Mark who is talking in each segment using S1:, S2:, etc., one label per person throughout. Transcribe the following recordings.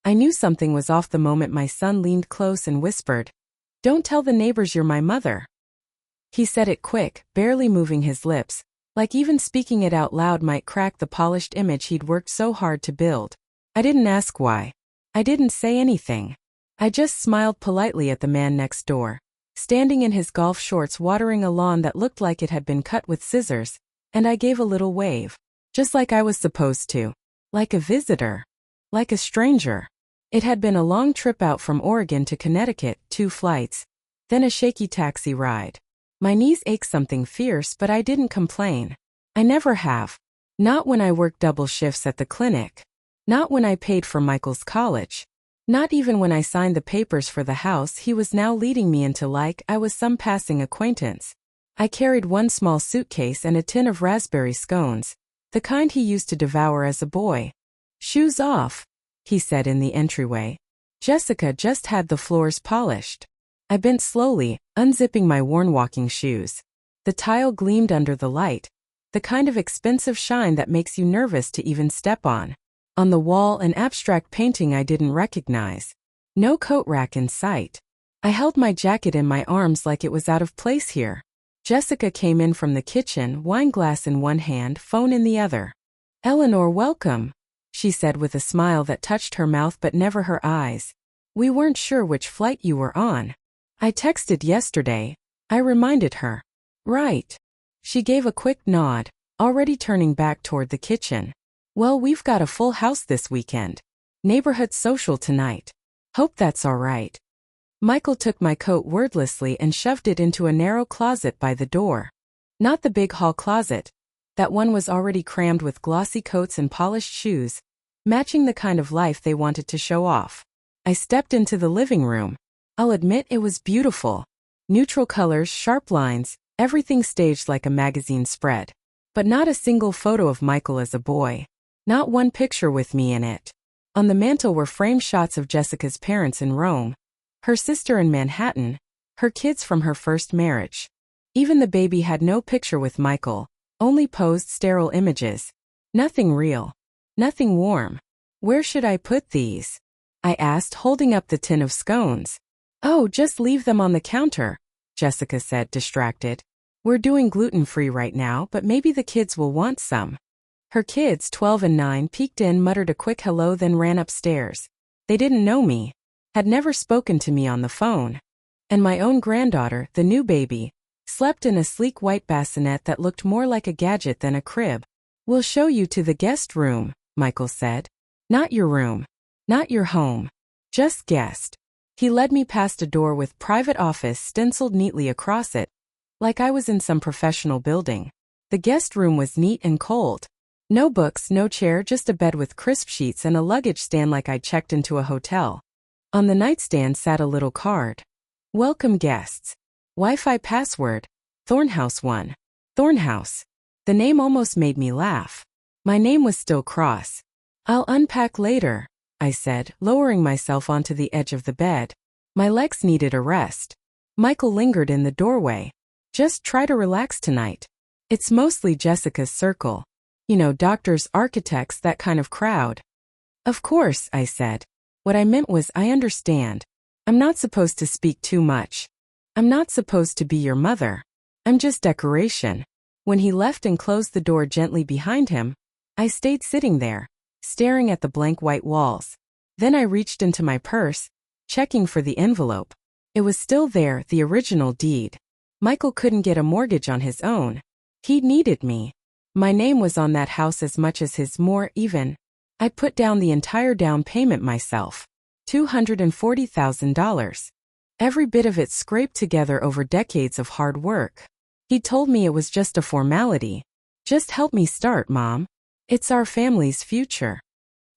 S1: I knew something was off the moment my son leaned close and whispered, "Don't tell the neighbors you're my mother." He said it quick, barely moving his lips, like even speaking it out loud might crack the polished image he'd worked so hard to build. I didn't ask why. I didn't say anything. I just smiled politely at the man next door, standing in his golf shorts watering a lawn that looked like it had been cut with scissors, and I gave a little wave, just like I was supposed to. Like a visitor. Like a stranger. It had been a long trip out from Oregon to Connecticut, 2 flights, then a shaky taxi ride. My knees ached something fierce, but I didn't complain. I never have. Not when I worked double shifts at the clinic. Not when I paid for Michael's college. Not even when I signed the papers for the house he was now leading me into like I was some passing acquaintance. I carried 1 small suitcase and a tin of raspberry scones, the kind he used to devour as a boy. "Shoes off," he said in the entryway. Jessica just had the floors polished. I bent slowly, unzipping my worn walking shoes. The tile gleamed under the light, the kind of expensive shine that makes you nervous to even step on. On the wall, an abstract painting I didn't recognize. No coat rack in sight. I held my jacket in my arms like it was out of place here. Jessica came in from the kitchen, wine glass in one hand, phone in the other. "Eleanor, welcome," she said with a smile that touched her mouth but never her eyes. "We weren't sure which flight you were on." "I texted yesterday," I reminded her. "Right." She gave a quick nod, already turning back toward the kitchen. "Well, we've got a full house this weekend. Neighborhood social tonight. Hope that's all right." Michael took my coat wordlessly and shoved it into a narrow closet by the door. Not the big hall closet. That one was already crammed with glossy coats and polished shoes, matching the kind of life they wanted to show off. I stepped into the living room. I'll admit it was beautiful. Neutral colors, sharp lines, everything staged like a magazine spread. But not a single photo of Michael as a boy. Not one picture with me in it. On the mantel were framed shots of Jessica's parents in Rome, her sister in Manhattan, her kids from her first marriage. Even the baby had no picture with Michael, only posed sterile images. Nothing real. Nothing warm. "Where should I put these?" I asked, holding up the tin of scones. "Oh, just leave them on the counter," Jessica said, distracted. "We're doing gluten-free right now, but maybe the kids will want some." Her kids, 12 and 9, peeked in, muttered a quick hello, then ran upstairs. They didn't know me, had never spoken to me on the phone. And my own granddaughter, the new baby, slept in a sleek white bassinet that looked more like a gadget than a crib. "We'll show you to the guest room," Michael said. "Not your room. Not your home. Just guest." He led me past a door with private office stenciled neatly across it, like I was in some professional building. The guest room was neat and cold. No books, no chair, just a bed with crisp sheets and a luggage stand like I'd checked into a hotel. On the nightstand sat a little card. "Welcome guests. Wi-Fi password. Thornhouse 1. Thornhouse." The name almost made me laugh. My name was still cross. "I'll unpack later," I said, lowering myself onto the edge of the bed. My legs needed a rest. Michael lingered in the doorway. "Just try to relax tonight. It's mostly Jessica's circle. You know, doctors, architects, that kind of crowd." "Of course," I said. What I meant was, I understand. I'm not supposed to speak too much. I'm not supposed to be your mother. I'm just decoration. When he left and closed the door gently behind him, I stayed sitting there, staring at the blank white walls. Then I reached into my purse, checking for the envelope. It was still there, the original deed. Michael couldn't get a mortgage on his own. He needed me. My name was on that house as much as his, more even. I put down the entire down payment myself. $240,000. Every bit of it scraped together over decades of hard work. He told me it was just a formality. "Just help me start, Mom. It's our family's future."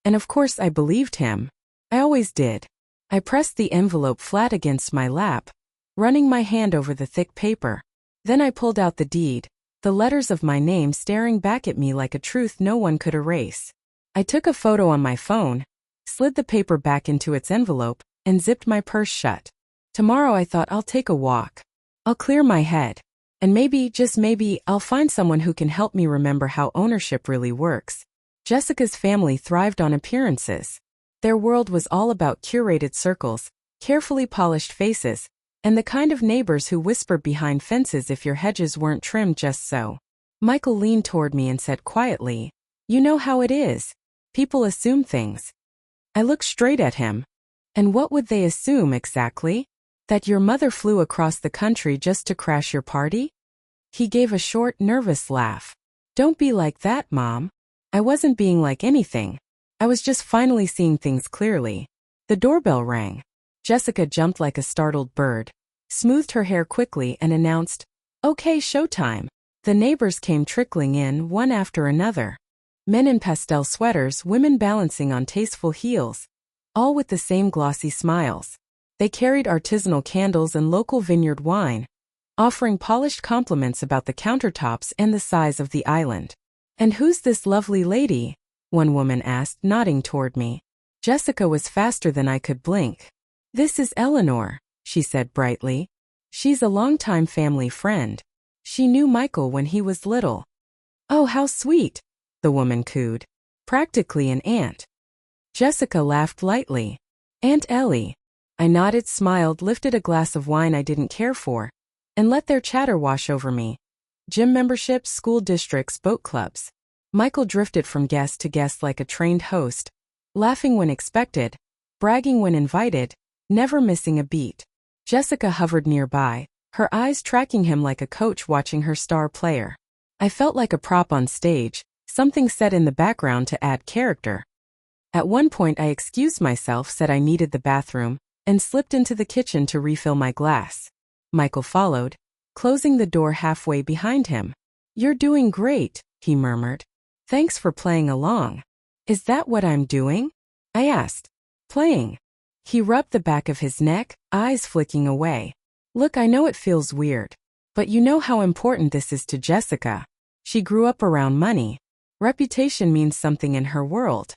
S1: And of course I believed him. I always did. I pressed the envelope flat against my lap, running my hand over the thick paper. Then I pulled out the deed, the letters of my name staring back at me like a truth no one could erase. I took a photo on my phone, slid the paper back into its envelope, and zipped my purse shut. Tomorrow, I thought, I'll take a walk. I'll clear my head. And maybe, just maybe, I'll find someone who can help me remember how ownership really works. Jessica's family thrived on appearances. Their world was all about curated circles, carefully polished faces, and the kind of neighbors who whispered behind fences if your hedges weren't trimmed just so. Michael leaned toward me and said quietly, "You know how it is. People assume things." I looked straight at him. "And what would they assume exactly? That your mother flew across the country just to crash your party?" He gave a short, nervous laugh. "Don't be like that, Mom. I wasn't being like anything. I was just finally seeing things clearly." The doorbell rang. Jessica jumped like a startled bird, smoothed her hair quickly and announced, "Okay, showtime." The neighbors came trickling in, one after another. Men in pastel sweaters, women balancing on tasteful heels, all with the same glossy smiles. They carried artisanal candles and local vineyard wine, offering polished compliments about the countertops and the size of the island. "And who's this lovely lady?" one woman asked, nodding toward me. Jessica was faster than I could blink. "This is Eleanor," she said brightly. "She's a longtime family friend. She knew Michael when he was little." "Oh, how sweet," the woman cooed. "Practically an aunt." Jessica laughed lightly. "Aunt Ellie." I nodded, smiled, lifted a glass of wine I didn't care for, and let their chatter wash over me. Gym memberships, school districts, boat clubs. Michael drifted from guest to guest like a trained host, laughing when expected, bragging when invited, never missing a beat. Jessica hovered nearby, her eyes tracking him like a coach watching her star player. I felt like a prop on stage, something set in the background to add character. At one point I excused myself, said I needed the bathroom, and slipped into the kitchen to refill my glass. Michael followed, closing the door halfway behind him. "You're doing great," he murmured. "Thanks for playing along." "Is that what I'm doing?" I asked. "Playing." He rubbed the back of his neck, eyes flicking away. "Look, I know it feels weird, but you know how important this is to Jessica. She grew up around money. Reputation means something in her world."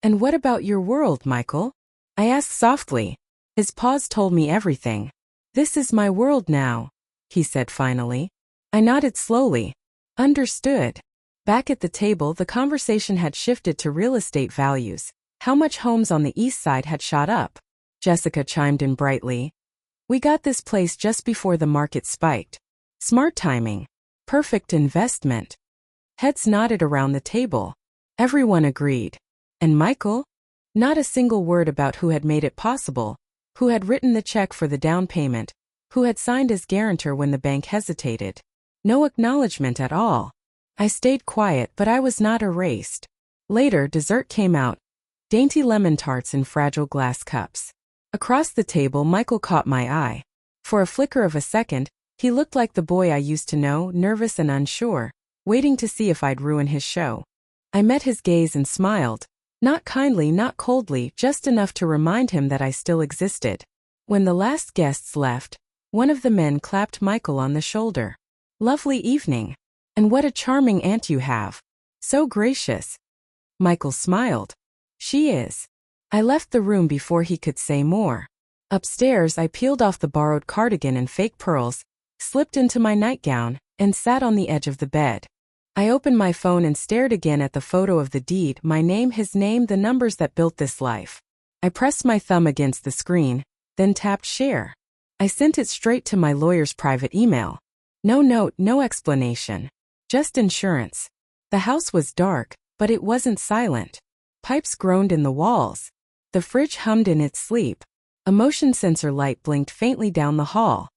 S1: "And what about your world, Michael?" I asked softly. His pause told me everything. "This is my world now," he said finally. I nodded slowly. "Understood." Back at the table, the conversation had shifted to real estate values, how much homes on the east side had shot up. Jessica chimed in brightly. "We got this place just before the market spiked. Smart timing. Perfect investment." Heads nodded around the table. Everyone agreed. And Michael? Not a single word about who had made it possible, who had written the check for the down payment, who had signed as guarantor when the bank hesitated. No acknowledgement at all. I stayed quiet, but I was not erased. Later, dessert came out. Dainty lemon tarts in fragile glass cups. Across the table, Michael caught my eye. For a flicker of a second, he looked like the boy I used to know, nervous and unsure, waiting to see if I'd ruin his show. I met his gaze and smiled. Not kindly, not coldly, just enough to remind him that I still existed. When the last guests left, one of the men clapped Michael on the shoulder. "Lovely evening. And what a charming aunt you have. So gracious." Michael smiled. "She is." I left the room before he could say more. Upstairs, I peeled off the borrowed cardigan and fake pearls, slipped into my nightgown, and sat on the edge of the bed. I opened my phone and stared again at the photo of the deed, my name, his name, the numbers that built this life. I pressed my thumb against the screen, then tapped share. I sent it straight to my lawyer's private email. No note, no explanation. Just insurance. The house was dark, but it wasn't silent. Pipes groaned in the walls. The fridge hummed in its sleep. A motion sensor light blinked faintly down the hall.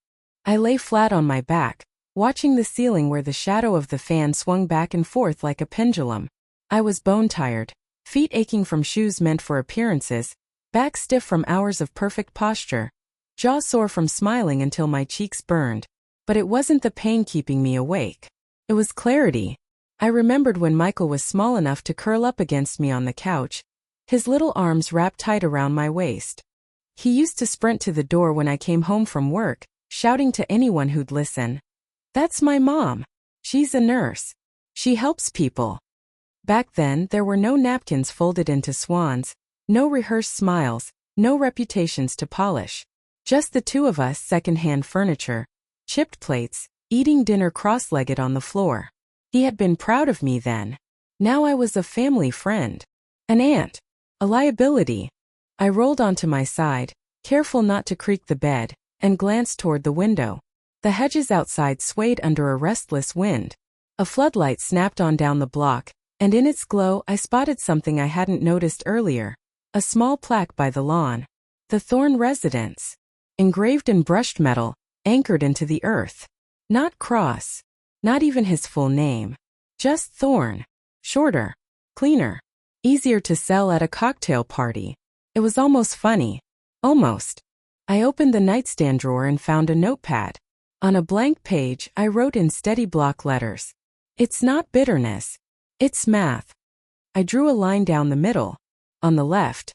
S1: I lay flat on my back, watching the ceiling where the shadow of the fan swung back and forth like a pendulum. I was bone-tired, feet aching from shoes meant for appearances, back stiff from hours of perfect posture, jaw sore from smiling until my cheeks burned. But it wasn't the pain keeping me awake. It was clarity. I remembered when Michael was small enough to curl up against me on the couch, his little arms wrapped tight around my waist. He used to sprint to the door when I came home from work, shouting to anyone who'd listen. "That's my mom. She's a nurse. She helps people." Back then, there were no napkins folded into swans, no rehearsed smiles, no reputations to polish. Just the two of us, second-hand furniture, chipped plates, eating dinner cross-legged on the floor. He had been proud of me then. Now I was a family friend. An aunt. A liability. I rolled onto my side, careful not to creak the bed, and glanced toward the window. The hedges outside swayed under a restless wind. A floodlight snapped on down the block, and in its glow I spotted something I hadn't noticed earlier. A small plaque by the lawn. The Thorne Residence. Engraved in brushed metal, anchored into the earth. Not Cross. Not even his full name. Just Thorne. Shorter. Cleaner. Easier to sell at a cocktail party. It was almost funny. Almost. I opened the nightstand drawer and found a notepad. On a blank page, I wrote in steady block letters. It's not bitterness. It's math. I drew a line down the middle. On the left.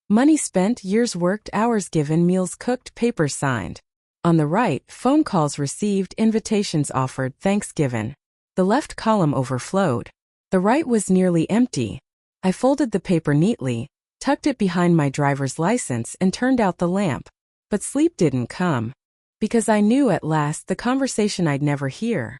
S1: Money spent, years worked, hours given, meals cooked, papers signed. On the right, phone calls received, invitations offered, thanks given. The left column overflowed. The right was nearly empty. I folded the paper neatly, tucked it behind my driver's license, and turned out the lamp. But sleep didn't come. Because I knew at last the conversation I'd never hear.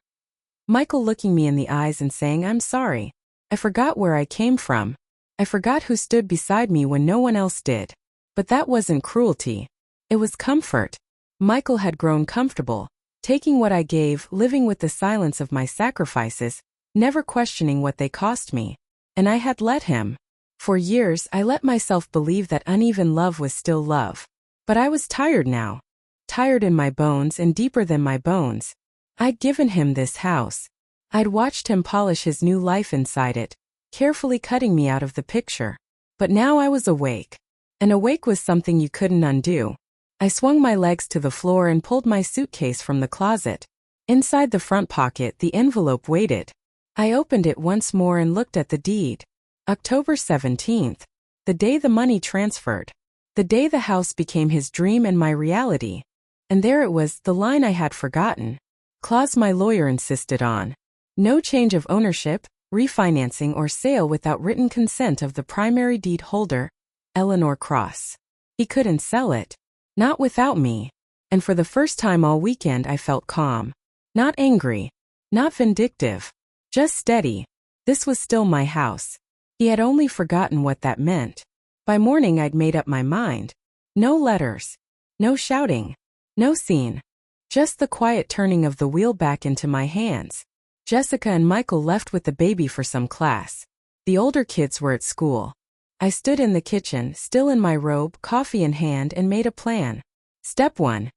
S1: Michael looking me in the eyes and saying, "I'm sorry. I forgot where I came from. I forgot who stood beside me when no one else did." But that wasn't cruelty. It was comfort. Michael had grown comfortable, taking what I gave, living with the silence of my sacrifices, never questioning what they cost me. And I had let him. For years, I let myself believe that uneven love was still love. But I was tired now. Tired in my bones and deeper than my bones. I'd given him this house. I'd watched him polish his new life inside it, carefully cutting me out of the picture. But now I was awake. And awake was something you couldn't undo. I swung my legs to the floor and pulled my suitcase from the closet. Inside the front pocket, the envelope waited. I opened it once more and looked at the deed. October 17th. The day the money transferred. The day the house became his dream and my reality. And there it was, the line I had forgotten. Clause my lawyer insisted on. No change of ownership, refinancing or sale without written consent of the primary deed holder, Eleanor Cross. He couldn't sell it. Not without me. And for the first time all weekend I felt calm. Not angry. Not vindictive. Just steady. This was still my house. He had only forgotten what that meant. By morning I'd made up my mind. No letters. No shouting. No scene. Just the quiet turning of the wheel back into my hands. Jessica and Michael left with the baby for some class. The older kids were at school. I stood in the kitchen, still in my robe, coffee in hand, and made a plan. Step 1.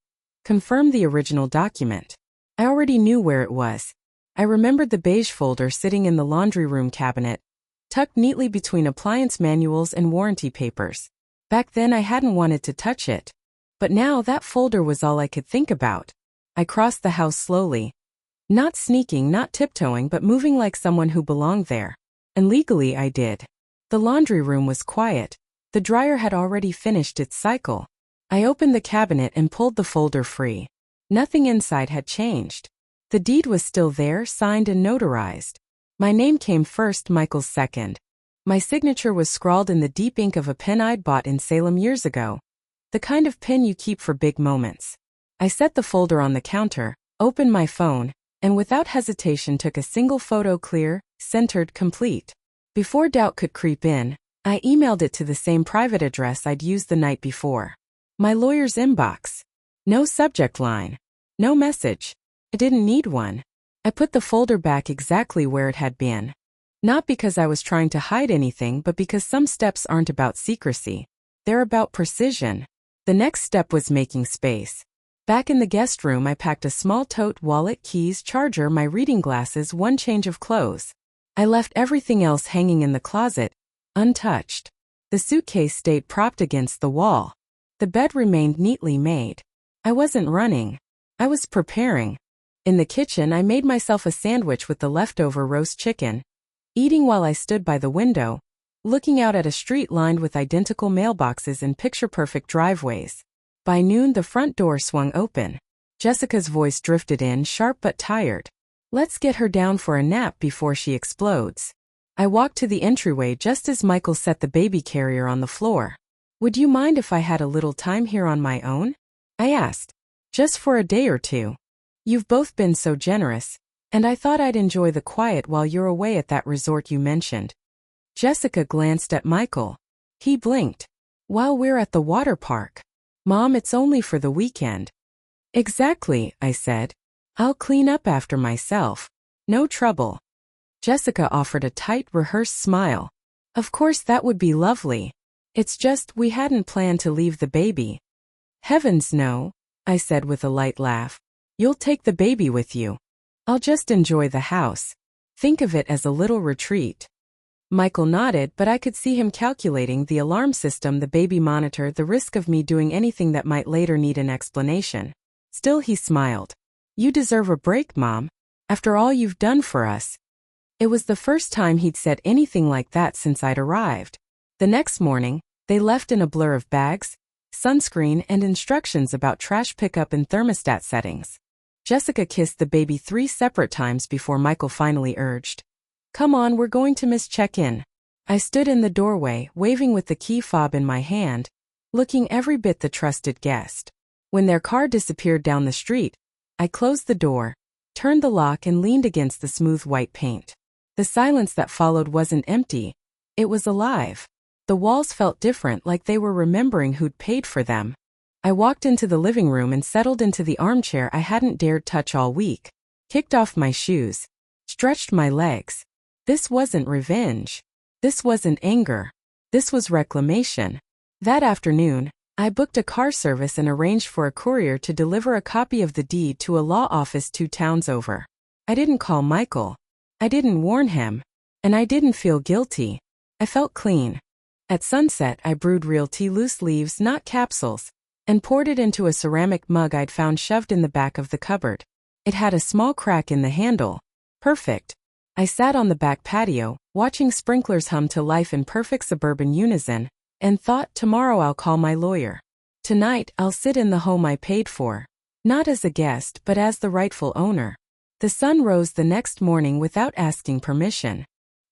S1: Confirm the original document. I already knew where it was. I remembered the beige folder sitting in the laundry room cabinet, tucked neatly between appliance manuals and warranty papers. Back then I hadn't wanted to touch it. But now that folder was all I could think about. I crossed the house slowly. Not sneaking, not tiptoeing, but moving like someone who belonged there. And legally I did. The laundry room was quiet. The dryer had already finished its cycle. I opened the cabinet and pulled the folder free. Nothing inside had changed. The deed was still there, signed and notarized. My name came first, Michael's second. My signature was scrawled in the deep ink of a pen I'd bought in Salem years ago. The kind of pen you keep for big moments. I set the folder on the counter, opened my phone, and without hesitation took a single photo, clear, centered, complete. Before doubt could creep in, I emailed it to the same private address I'd used the night before. My lawyer's inbox. No subject line. No message. I didn't need one. I put the folder back exactly where it had been. Not because I was trying to hide anything, but because some steps aren't about secrecy. They're about precision. The next step was making space. Back in the guest room I packed a small tote, wallet, keys, charger, my reading glasses, one change of clothes. I left everything else hanging in the closet, untouched. The suitcase stayed propped against the wall. The bed remained neatly made. I wasn't running. I was preparing. In the kitchen I made myself a sandwich with the leftover roast chicken, eating while I stood by the window, looking out at a street lined with identical mailboxes and picture-perfect driveways. By noon the front door swung open. Jessica's voice drifted in, sharp but tired. Let's get her down for a nap before she explodes. I walked to the entryway just as Michael set the baby carrier on the floor. Would you mind if I had a little time here on my own? I asked. Just for a day or two. You've both been so generous, and I thought I'd enjoy the quiet while you're away at that resort you mentioned. Jessica glanced at Michael. He blinked. While we're at the water park. Mom, it's only for the weekend. Exactly, I said. I'll clean up after myself. No trouble. Jessica offered a tight, rehearsed smile. Of course, that would be lovely. It's just we hadn't planned to leave the baby. Heavens no, I said with a light laugh. You'll take the baby with you. I'll just enjoy the house. Think of it as a little retreat. Michael nodded, but I could see him calculating the alarm system, the baby monitor, the risk of me doing anything that might later need an explanation. Still he smiled. You deserve a break, Mom. After all you've done for us. It was the first time he'd said anything like that since I'd arrived. The next morning, they left in a blur of bags, sunscreen, and instructions about trash pickup and thermostat settings. Jessica kissed the baby 3 separate times before Michael finally urged, Come on, we're going to miss check-in. I stood in the doorway, waving with the key fob in my hand, looking every bit the trusted guest. When their car disappeared down the street, I closed the door, turned the lock, and leaned against the smooth white paint. The silence that followed wasn't empty. It was alive. The walls felt different, like they were remembering who'd paid for them. I walked into the living room and settled into the armchair I hadn't dared touch all week, kicked off my shoes, stretched my legs. This wasn't revenge. This wasn't anger. This was reclamation. That afternoon, I booked a car service and arranged for a courier to deliver a copy of the deed to a law office 2 towns over. I didn't call Michael. I didn't warn him. And I didn't feel guilty. I felt clean. At sunset, I brewed real tea, loose leaves, not capsules, and poured it into a ceramic mug I'd found shoved in the back of the cupboard. It had a small crack in the handle. Perfect. I sat on the back patio, watching sprinklers hum to life in perfect suburban unison, and thought, tomorrow I'll call my lawyer. Tonight, I'll sit in the home I paid for. Not as a guest, but as the rightful owner. The sun rose the next morning without asking permission.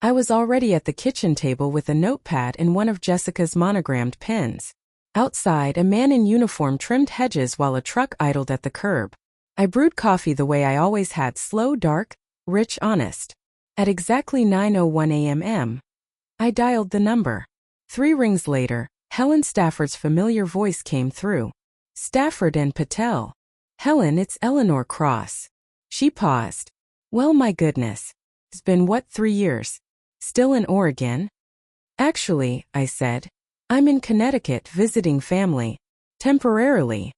S1: I was already at the kitchen table with a notepad and one of Jessica's monogrammed pens. Outside, a man in uniform trimmed hedges while a truck idled at the curb. I brewed coffee the way I always had, slow, dark, rich, honest. At exactly 9:01 a.m., I dialed the number. 3 rings later, Helen Stafford's familiar voice came through. Stafford and Patel. Helen, it's Eleanor Cross. She paused. Well, my goodness. It's been, 3 years? Still in Oregon? Actually, I said, I'm in Connecticut visiting family. Temporarily.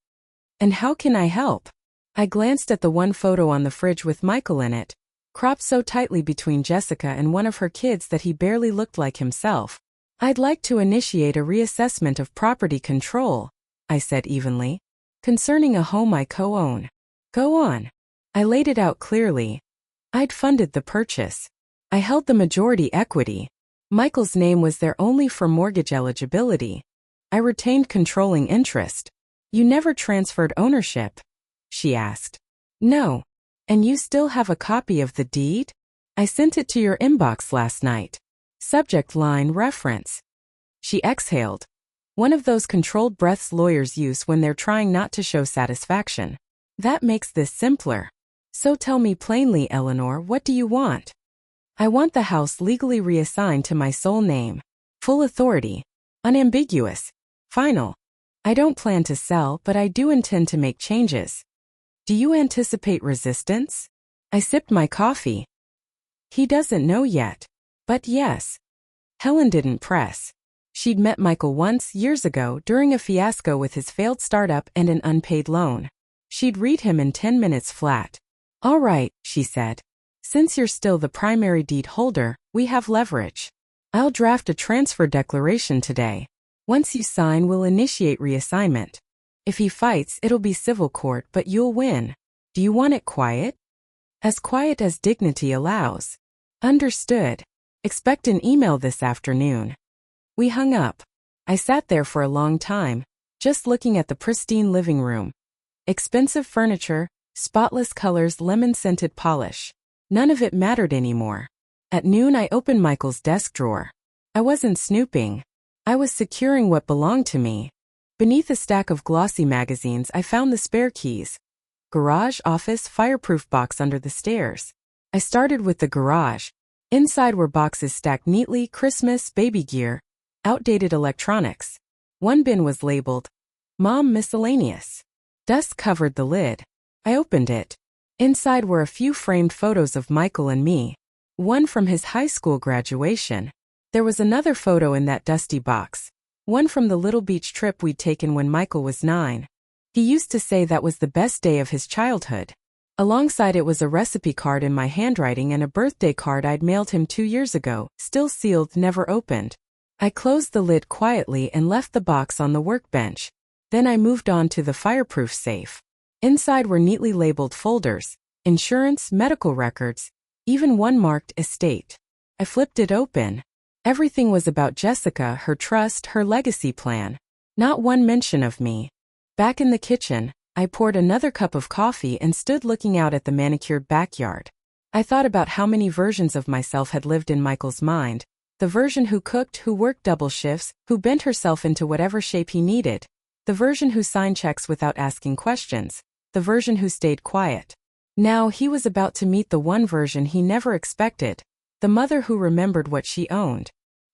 S1: And how can I help? I glanced at the one photo on the fridge with Michael in it, cropped so tightly between Jessica and one of her kids that he barely looked like himself. I'd like to initiate a reassessment of property control, I said evenly, concerning a home I co-own. Go on. I laid it out clearly. I'd funded the purchase. I held the majority equity. Michael's name was there only for mortgage eligibility. I retained controlling interest. You never transferred ownership? She asked. No. And you still have a copy of the deed? I sent it to your inbox last night. Subject line reference. She exhaled. One of those controlled breaths lawyers use when they're trying not to show satisfaction. That makes this simpler. So tell me plainly, Eleanor, what do you want? I want the house legally reassigned to my sole name. Full authority. Unambiguous. Final. I don't plan to sell, but I do intend to make changes. Do you anticipate resistance? I sipped my coffee. He doesn't know yet. But yes. Helen didn't press. She'd met Michael once, years ago, during a fiasco with his failed startup and an unpaid loan. She'd read him in 10 minutes flat. All right, she said. Since you're still the primary deed holder, we have leverage. I'll draft a transfer declaration today. Once you sign, we'll initiate reassignment. If he fights, it'll be civil court, but you'll win. Do you want it quiet? As quiet as dignity allows. Understood. Expect an email this afternoon. We hung up. I sat there for a long time, just looking at the pristine living room. Expensive furniture, spotless colors, lemon-scented polish. None of it mattered anymore. At noon, I opened Michael's desk drawer. I wasn't snooping. I was securing what belonged to me. Beneath a stack of glossy magazines, I found the spare keys. Garage, office, fireproof box under the stairs. I started with the garage. Inside were boxes stacked neatly, Christmas, baby gear. outdated electronics. One bin was labeled, Mom Miscellaneous. Dust covered the lid. I opened it. Inside were a few framed photos of Michael and me. One from his high school graduation. There was another photo in that dusty box. One from the little beach trip we'd taken when Michael was 9. He used to say that was the best day of his childhood. Alongside it was a recipe card in my handwriting and a birthday card I'd mailed him 2 years ago, still sealed, never opened. I closed the lid quietly and left the box on the workbench. Then I moved on to the fireproof safe. Inside were neatly labeled folders, insurance, medical records, even one marked estate. I flipped it open. Everything was about Jessica, her trust, her legacy plan. Not one mention of me. Back in the kitchen, I poured another cup of coffee and stood looking out at the manicured backyard. I thought about how many versions of myself had lived in Michael's mind. The version who cooked, who worked double shifts, who bent herself into whatever shape he needed. The version who signed checks without asking questions. The version who stayed quiet. Now he was about to meet the one version he never expected. The mother who remembered what she owned.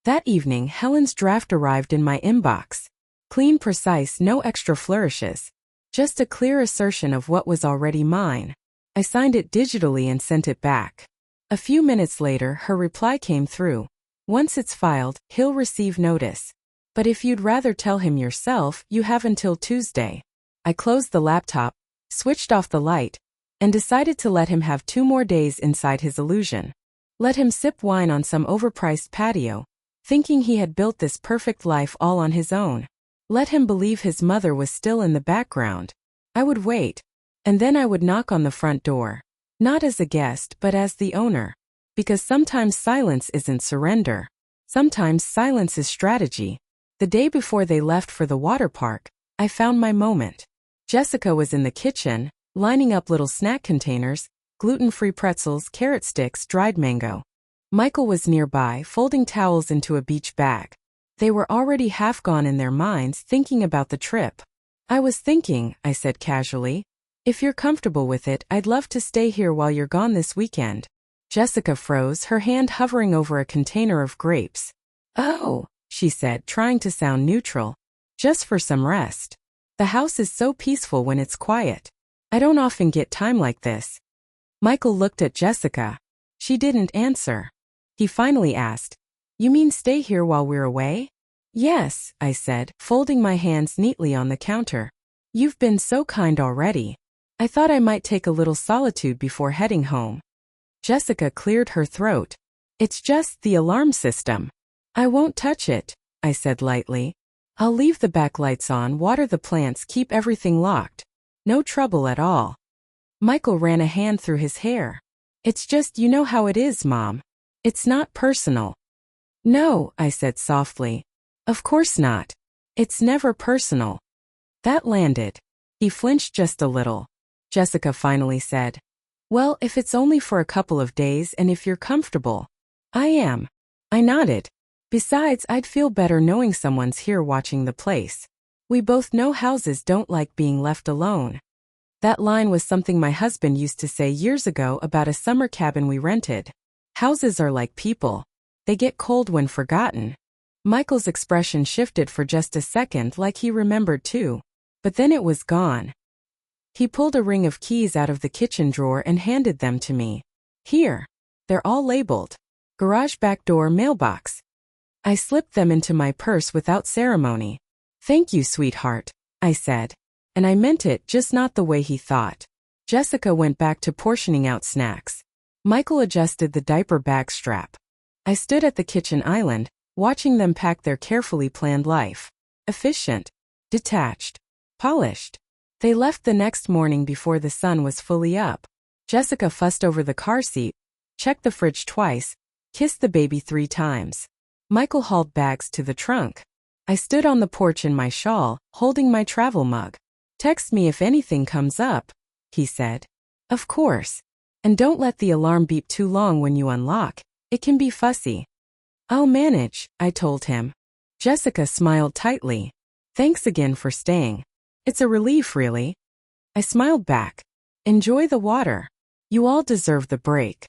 S1: That evening, Helen's draft arrived in my inbox. Clean, precise, no extra flourishes. Just a clear assertion of what was already mine. I signed it digitally and sent it back. A few minutes later, her reply came through. Once it's filed, he'll receive notice. But if you'd rather tell him yourself, you have until Tuesday. I closed the laptop, switched off the light, and decided to let him have 2 more days inside his illusion. Let him sip wine on some overpriced patio, thinking he had built this perfect life all on his own. Let him believe his mother was still in the background. I would wait. And then I would knock on the front door. Not as a guest, but as the owner. Because sometimes silence isn't surrender. Sometimes silence is strategy. The day before they left for the water park, I found my moment. Jessica was in the kitchen, lining up little snack containers, gluten-free pretzels, carrot sticks, dried mango. Michael was nearby, folding towels into a beach bag. They were already half gone in their minds, thinking about the trip. I was thinking, I said casually. If you're comfortable with it, I'd love to stay here while you're gone this weekend. Jessica froze, her hand hovering over a container of grapes. Oh, she said, trying to sound neutral. Just for some rest. The house is so peaceful when it's quiet. I don't often get time like this. Michael looked at Jessica. She didn't answer. He finally asked, You mean stay here while we're away? Yes, I said, folding my hands neatly on the counter. You've been so kind already. I thought I might take a little solitude before heading home. Jessica cleared her throat. It's just the alarm system. I won't touch it, I said lightly. I'll leave the back lights on, water the plants, keep everything locked. No trouble at all. Michael ran a hand through his hair. It's just you know how it is, Mom. It's not personal. No, I said softly. Of course not. It's never personal. That landed. He flinched just a little. Jessica finally said, Well, if it's only for a couple of days and if you're comfortable. I am. I nodded. Besides, I'd feel better knowing someone's here watching the place. We both know houses don't like being left alone. That line was something my husband used to say years ago about a summer cabin we rented. Houses are like people. They get cold when forgotten. Michael's expression shifted for just a second, like he remembered too. But then it was gone. He pulled a ring of keys out of the kitchen drawer and handed them to me. Here. They're all labeled. Garage, back door, mailbox. I slipped them into my purse without ceremony. Thank you, sweetheart, I said. And I meant it, just not the way he thought. Jessica went back to portioning out snacks. Michael adjusted the diaper bag strap. I stood at the kitchen island, watching them pack their carefully planned life. Efficient. Detached. Polished. They left the next morning before the sun was fully up. Jessica fussed over the car seat, checked the fridge twice, kissed the baby 3 times. Michael hauled bags to the trunk. I stood on the porch in my shawl, holding my travel mug. Text me if anything comes up, he said. Of course. And don't let the alarm beep too long when you unlock. It can be fussy. I'll manage, I told him. Jessica smiled tightly. Thanks again for staying. It's a relief, really. I smiled back. Enjoy the water. You all deserve the break.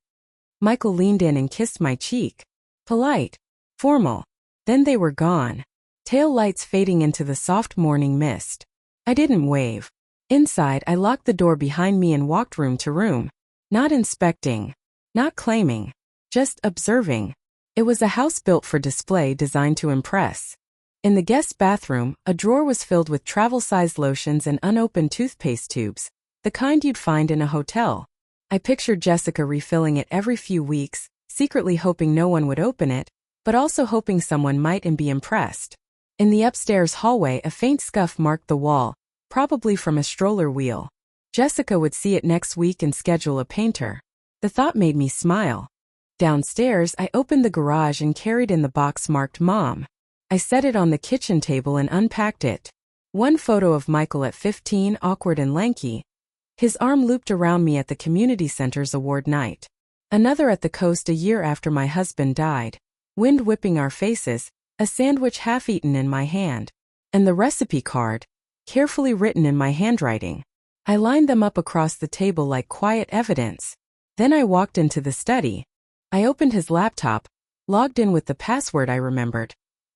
S1: Michael leaned in and kissed my cheek. Polite. Formal. Then they were gone. Tail lights fading into the soft morning mist. I didn't wave. Inside, I locked the door behind me and walked room to room. Not inspecting. Not claiming. Just observing. It was a house built for display, designed to impress. In the guest bathroom, a drawer was filled with travel-sized lotions and unopened toothpaste tubes, the kind you'd find in a hotel. I pictured Jessica refilling it every few weeks, secretly hoping no one would open it, but also hoping someone might and be impressed. In the upstairs hallway, a faint scuff marked the wall, probably from a stroller wheel. Jessica would see it next week and schedule a painter. The thought made me smile. Downstairs, I opened the garage and carried in the box marked Mom. I set it on the kitchen table and unpacked it. One photo of Michael at 15, awkward and lanky. His arm looped around me at the community center's award night. Another at the coast a year after my husband died. Wind whipping our faces, a sandwich half-eaten in my hand. And the recipe card, carefully written in my handwriting. I lined them up across the table like quiet evidence. Then I walked into the study. I opened his laptop, logged in with the password I remembered.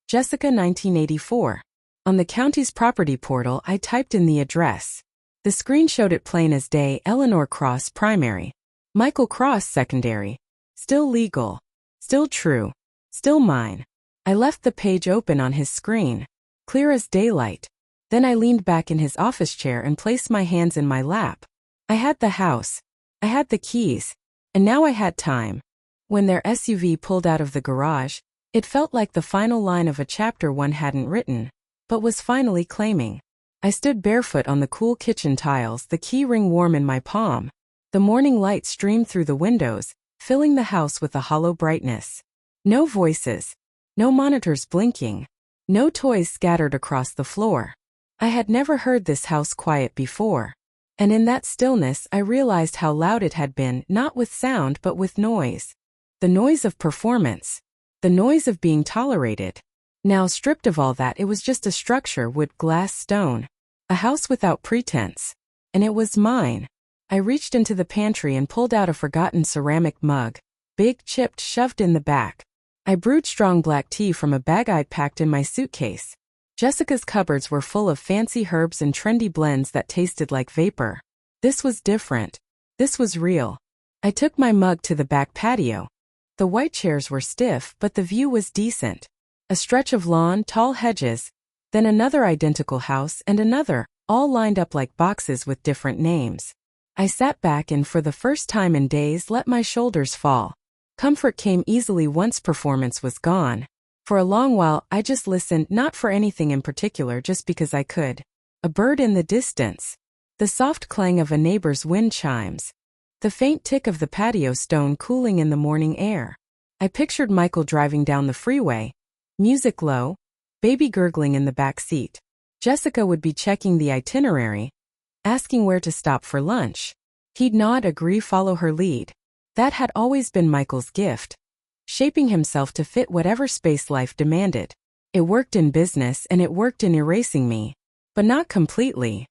S1: Jessica 1984. On the county's property portal, I typed in the address. The screen showed it plain as day: Eleanor Cross primary, Michael Cross secondary. Still legal. Still true. Still mine. I left the page open on his screen, clear as daylight. Then I leaned back in his office chair and placed my hands in my lap. I had the house. I had the keys. And now I had time. When their SUV pulled out of the garage, it felt like the final line of a chapter one hadn't written, but was finally claiming. I stood barefoot on the cool kitchen tiles, the key ring warm in my palm. The morning light streamed through the windows, filling the house with a hollow brightness. No voices. No monitors blinking. No toys scattered across the floor. I had never heard this house quiet before. And in that stillness, I realized how loud it had been, not with sound but with noise. The noise of performance. The noise of being tolerated. Now, stripped of all that, it was just a structure: wood, glass, stone. A house without pretense. And it was mine. I reached into the pantry and pulled out a forgotten ceramic mug. Big, chipped, shoved in the back. I brewed strong black tea from a bag I'd packed in my suitcase. Jessica's cupboards were full of fancy herbs and trendy blends that tasted like vapor. This was different. This was real. I took my mug to the back patio. The white chairs were stiff, but the view was decent. A stretch of lawn, tall hedges, then another identical house and another, all lined up like boxes with different names. I sat back and for the first time in days let my shoulders fall. Comfort came easily once performance was gone. For a long while, I just listened, not for anything in particular, just because I could. A bird in the distance. The soft clang of a neighbor's wind chimes. The faint tick of the patio stone cooling in the morning air. I pictured Michael driving down the freeway. Music low. Baby gurgling in the back seat. Jessica would be checking the itinerary, asking where to stop for lunch. He'd nod, agree, follow her lead. That had always been Michael's gift. Shaping himself to fit whatever space life demanded. It worked in business and it worked in erasing me. But not completely.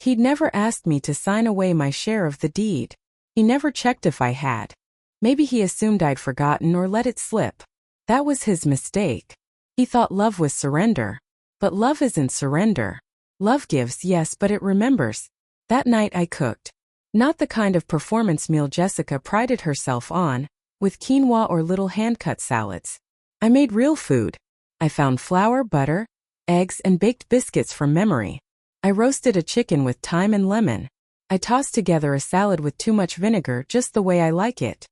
S1: He'd never asked me to sign away my share of the deed. He never checked if I had. Maybe he assumed I'd forgotten or let it slip. That was his mistake. He thought love was surrender. But love isn't surrender. Love gives, yes, but it remembers. That night I cooked. Not the kind of performance meal Jessica prided herself on, with quinoa or little hand-cut salads. I made real food. I found flour, butter, eggs, and baked biscuits from memory. I roasted a chicken with thyme and lemon. I tossed together a salad with too much vinegar, just the way I like it.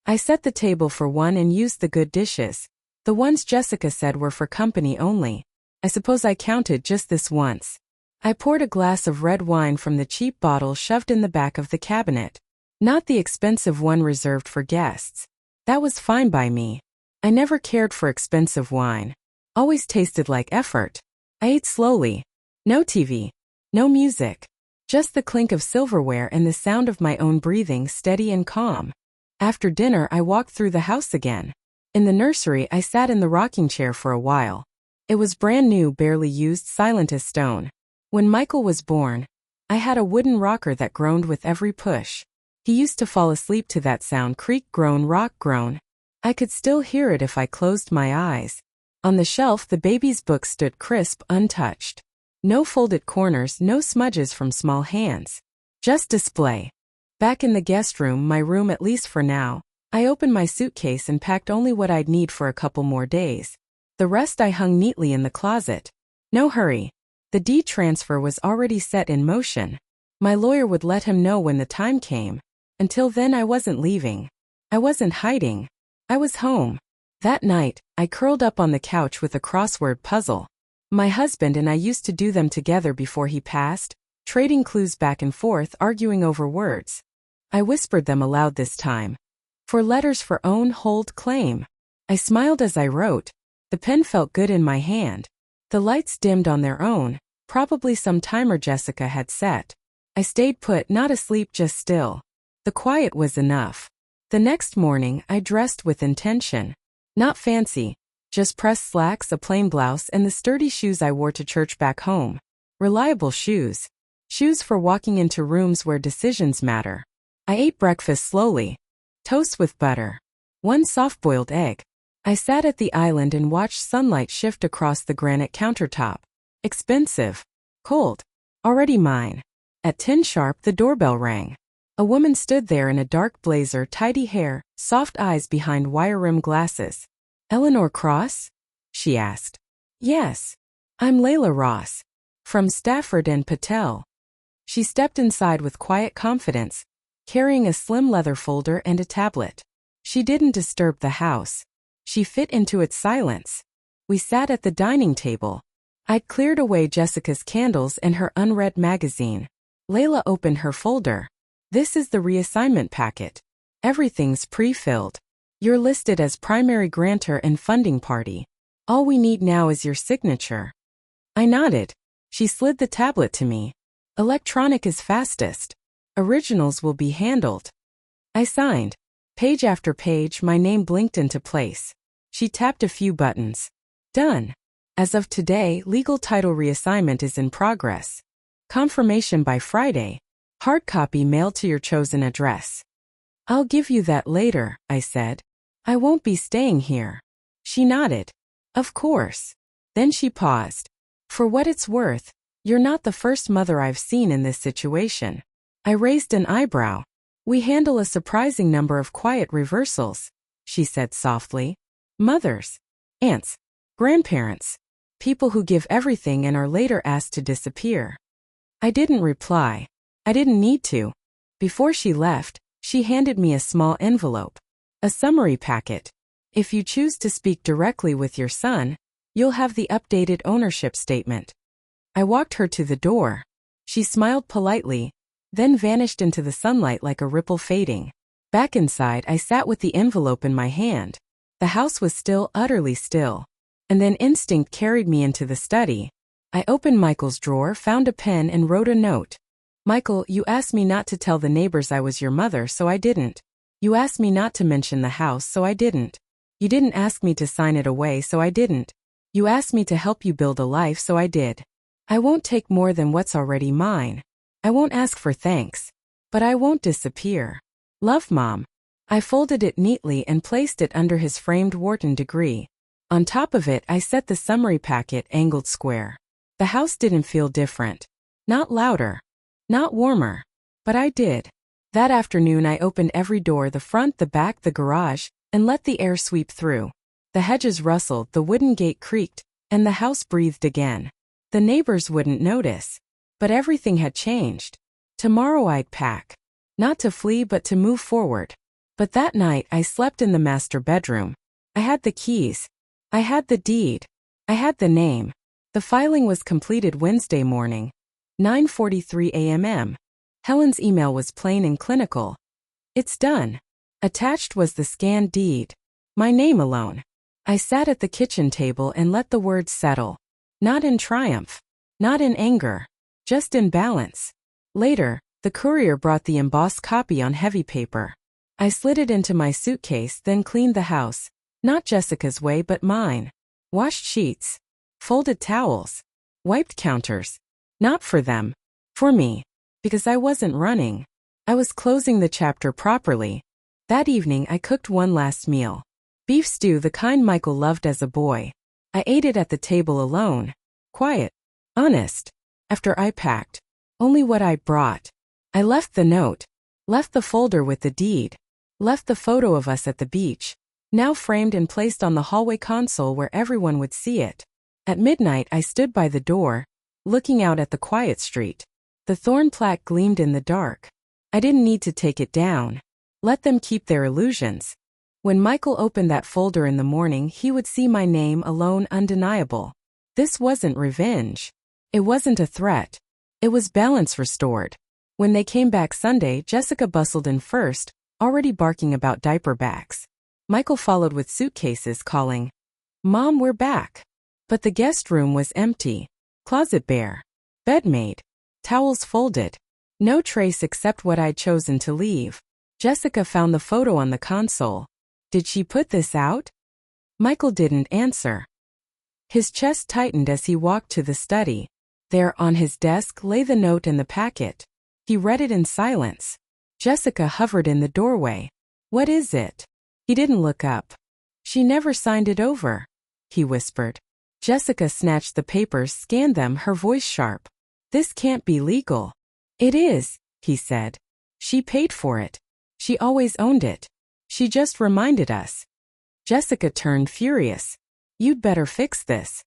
S1: I set the table for one and used the good dishes. The ones Jessica said were for company only. I suppose I counted just this once. I poured a glass of red wine from the cheap bottle shoved in the back of the cabinet. Not the expensive one reserved for guests. That was fine by me. I never cared for expensive wine. Always tasted like effort. I ate slowly. No TV. No music. Just the clink of silverware and the sound of my own breathing, steady and calm. After dinner, I walked through the house again. In the nursery, I sat in the rocking chair for a while. It was brand new, barely used, silent as stone. When Michael was born, I had a wooden rocker that groaned with every push. He used to fall asleep to that sound: creak, groan, rock, groan. I could still hear it if I closed my eyes. On the shelf, the baby's book stood crisp, untouched. No folded corners, no smudges from small hands. Just display. Back in the guest room, my room at least for now, I opened my suitcase and packed only what I'd need for a couple more days. The rest I hung neatly in the closet. No hurry. The deed transfer was already set in motion. My lawyer would let him know when the time came. Until then, I wasn't leaving. I wasn't hiding. I was home. That night, I curled up on the couch with a crossword puzzle. My husband and I used to do them together before he passed, trading clues back and forth, arguing over words. I whispered them aloud this time. For letters for own, hold, claim. I smiled as I wrote. The pen felt good in my hand. The lights dimmed on their own, probably some timer Jessica had set. I stayed put, not asleep, just still. The quiet was enough. The next morning, I dressed with intention. Not fancy, just pressed slacks, a plain blouse, and the sturdy shoes I wore to church back home. Reliable shoes. Shoes for walking into rooms where decisions matter. I ate breakfast slowly. Toast with butter. One soft-boiled egg. I sat at the island and watched sunlight shift across the granite countertop. Expensive. Cold. Already mine. At 10 sharp, the doorbell rang. A woman stood there in a dark blazer, tidy hair, soft eyes behind wire-rimmed glasses. "Eleanor Cross?" she asked. "Yes. I'm Layla Ross. From Stafford and Patel." She stepped inside with quiet confidence, carrying a slim leather folder and a tablet. She didn't disturb the house. She fit into its silence. We sat at the dining table. I'd cleared away Jessica's candles and her unread magazine. Layla opened her folder. "This is the reassignment packet. Everything's pre-filled. You're listed as primary grantor and funding party. All we need now is your signature." I nodded. She slid the tablet to me. "Electronic is fastest. Originals will be handled." I signed. Page after page, my name blinked into place. She tapped a few buttons. "Done. As of today, legal title reassignment is in progress. Confirmation by Friday. Hard copy mailed to your chosen address." "I'll give you that later," I said. "I won't be staying here." She nodded. "Of course." Then she paused. "For what it's worth, you're not the first mother I've seen in this situation." I raised an eyebrow. "We handle a surprising number of quiet reversals," she said softly. "Mothers, aunts, grandparents, people who give everything and are later asked to disappear." I didn't reply. I didn't need to. Before she left, she handed me a small envelope. A summary packet. "If you choose to speak directly with your son, you'll have the updated ownership statement." I walked her to the door. She smiled politely, then vanished into the sunlight like a ripple fading. Back inside, I sat with the envelope in my hand. The house was still, utterly still. And then instinct carried me into the study. I opened Michael's drawer, found a pen, and wrote a note. "Michael, you asked me not to tell the neighbors I was your mother, so I didn't. You asked me not to mention the house, so I didn't. You didn't ask me to sign it away, so I didn't. You asked me to help you build a life, so I did. I won't take more than what's already mine. I won't ask for thanks. But I won't disappear. Love, Mom." I folded it neatly and placed it under his framed Wharton degree. On top of it, I set the summary packet angled square. The house didn't feel different. Not louder. Not warmer. But I did. That afternoon, I opened every door, the front, the back, the garage, and let the air sweep through. The hedges rustled, the wooden gate creaked, and the house breathed again. The neighbors wouldn't notice. But everything had changed. Tomorrow I'd pack. Not to flee, but to move forward. But that night, I slept in the master bedroom. I had the keys. I had the deed. I had the name. The filing was completed Wednesday morning, 9:43 a.m. Helen's email was plain and clinical. "It's done." Attached was the scanned deed. My name alone. I sat at the kitchen table and let the words settle. Not in triumph. Not in anger. Just in balance. Later, the courier brought the embossed copy on heavy paper. I slid it into my suitcase, then cleaned the house. Not Jessica's way, but mine. Washed sheets. Folded towels. Wiped counters. Not for them. For me. Because I wasn't running. I was closing the chapter properly. That evening, I cooked one last meal. Beef stew, the kind Michael loved as a boy. I ate it at the table alone. Quiet. Honest. After I packed. Only what I brought. I left the note. Left the folder with the deed. Left the photo of us at the beach. Now framed and placed on the hallway console where everyone would see it. At midnight I stood by the door, looking out at the quiet street. The thorn plaque gleamed in the dark. I didn't need to take it down. Let them keep their illusions. When Michael opened that folder in the morning, he would see my name alone, undeniable. This wasn't revenge. It wasn't a threat. It was balance restored. When they came back Sunday, Jessica bustled in first, already barking about diaper bags. Michael followed with suitcases, calling, "Mom, we're back." But the guest room was empty. Closet bare. Bed made. Towels folded. No trace except what I'd chosen to leave. Jessica found the photo on the console. Did she put this out? Michael didn't answer. His chest tightened as he walked to the study. There, on his desk, lay the note and the packet. He read it in silence. Jessica hovered in the doorway. "What is it?" He didn't look up. "She never signed it over," he whispered. Jessica snatched the papers, scanned them, her voice sharp. "This can't be legal." "It is," he said. "She paid for it. She always owned it. She just reminded us." Jessica turned furious. "You'd better fix this."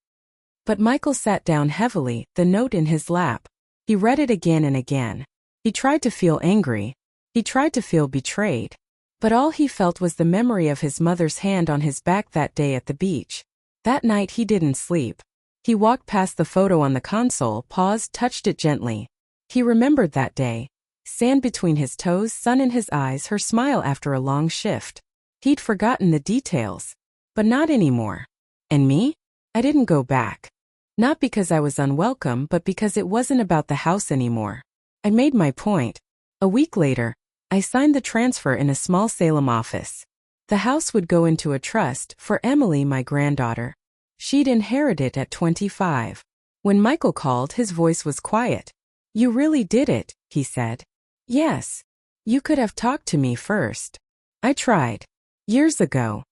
S1: But Michael sat down heavily, the note in his lap. He read it again and again. He tried to feel angry. He tried to feel betrayed. But all he felt was the memory of his mother's hand on his back that day at the beach. That night he didn't sleep. He walked past the photo on the console, paused, touched it gently. He remembered that day. Sand between his toes, sun in his eyes, her smile after a long shift. He'd forgotten the details. But not anymore. And me? I didn't go back. Not because I was unwelcome, but because it wasn't about the house anymore. I made my point. A week later, I signed the transfer in a small Salem office. The house would go into a trust for Emily, my granddaughter. She'd inherit it at 25. When Michael called, his voice was quiet. "You really did it," he said. "Yes. You could have talked to me first. I tried. Years ago."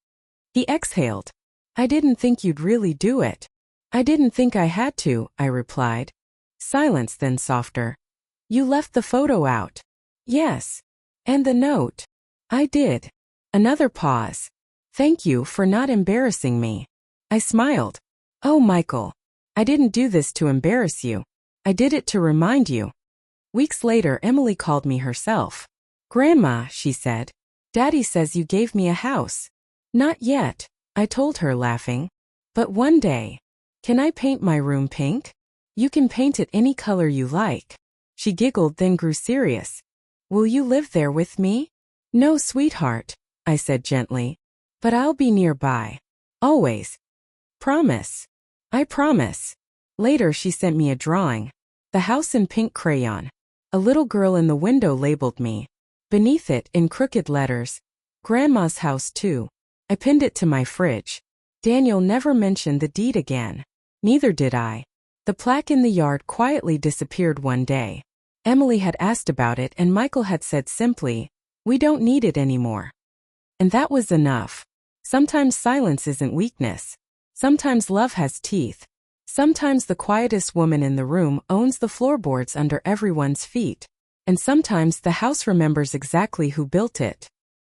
S1: He exhaled. "I didn't think you'd really do it." "I didn't think I had to," I replied. Silence, then softer. "You left the photo out." "Yes. And the note." "I did." Another pause. "Thank you for not embarrassing me." I smiled. "Oh, Michael. I didn't do this to embarrass you. I did it to remind you." Weeks later, Emily called me herself. "Grandma," she said, "Daddy says you gave me a house." "Not yet," I told her, laughing. "But one day. Can I paint my room pink?" "You can paint it any color you like." She giggled, then grew serious. "Will you live there with me?" "No, sweetheart," I said gently. "But I'll be nearby. Always. Promise." "I promise." Later she sent me a drawing. The house in pink crayon. A little girl in the window labeled me. Beneath it, in crooked letters, "Grandma's house too." I pinned it to my fridge. Daniel never mentioned the deed again. Neither did I. The plaque in the yard quietly disappeared one day. Emily had asked about it and Michael had said simply, "We don't need it anymore." And that was enough. Sometimes silence isn't weakness. Sometimes love has teeth. Sometimes the quietest woman in the room owns the floorboards under everyone's feet. And sometimes the house remembers exactly who built it.